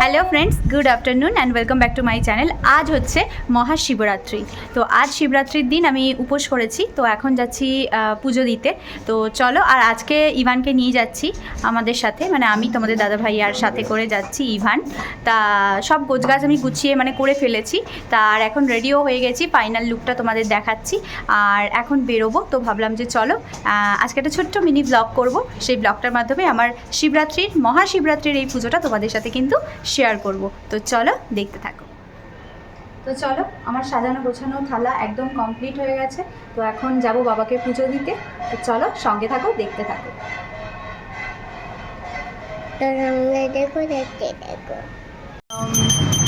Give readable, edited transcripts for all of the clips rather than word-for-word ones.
Hello friends, good afternoon and welcome back to my channel. আজ হচ্ছে মহাশিবরাত্রি। তো আজ শিবরাত্রির দিন আমি উপোস করেছি, তো এখন যাচ্ছি পুজো দিতে। তো চলো, আর আজকে ইভানকে নিয়ে যাচ্ছি আমাদের সাথে, মানে আমি তোমাদের দাদা ভাই আর সাথে করে যাচ্ছি ইভান। তা সব গোছগাছ আমি গুছিয়ে মানে করে ফেলেছি, তার এখন রেডিও হয়ে গেছি, ফাইনাল লুকটা তোমাদের দেখাচ্ছি। আর এখন বেরোবো, তো ভাবলাম যে চলো আজকে একটা ছোট্ট মিনি ব্লগ করব, সেই ব্লগটার মাধ্যমে আমার শিবরাত্রির মহাশিবরাত্রির এই পুজোটা তোমাদের সাথে কিন্তু শেয়ার করব। তো চলো দেখতে থাকো। তো চলো, আমার সাজানো গোছানো থালা একদম কমপ্লিট হয়ে গেছে। তো এখন যাব বাবাকে পুজো দিতে। তো চলো সঙ্গে থাকো, দেখতে থাকো।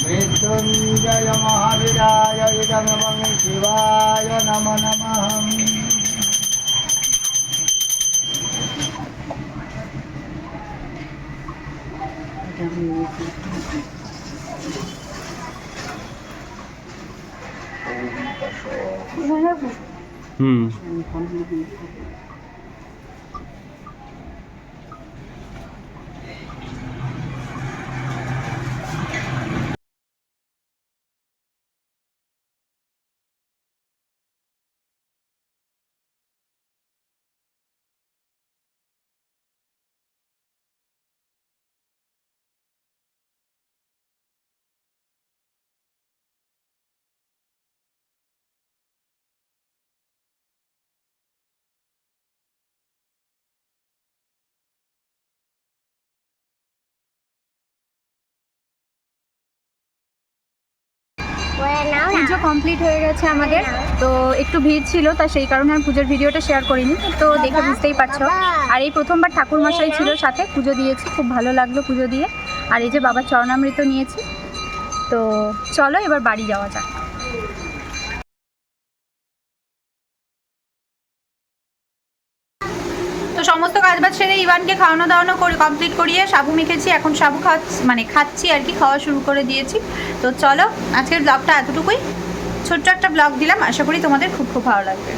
মৃত্যুঞ্জয় মহাবীরায় ইদং শিবায় নমো নমঃ। পুজো কমপ্লিট হয়ে গেছে আমাদের, তো একটু ভিড় ছিল, তা সেই কারণে আমি পুজোর ভিডিওটা শেয়ার করিনি, তো দেখে বুঝতেই পারছো। আর এই প্রথমবার ঠাকুরমশাই ছিল সাথে, পুজো দিয়েছি, খুব ভালো লাগলো পুজো দিয়ে। আর এই যে বাবার চরণামৃত নিয়েছি। তো চলো এবার বাড়ি যাওয়া যাক। তো সমস্ত কাজবাজ সেরে ইভানকে খাওয়ানো দাওয়ানো করে কমপ্লিট করিয়ে সাবু মেখেছি, এখন সাবু খাচ্ছি আর কি, খাওয়া শুরু করে দিয়েছি। তো চলো, আজকের ব্লগটা এতটুকুই, ছোট্ট একটা ব্লগ দিলাম, আশা করি তোমাদের খুব খুব ভালো লাগবে।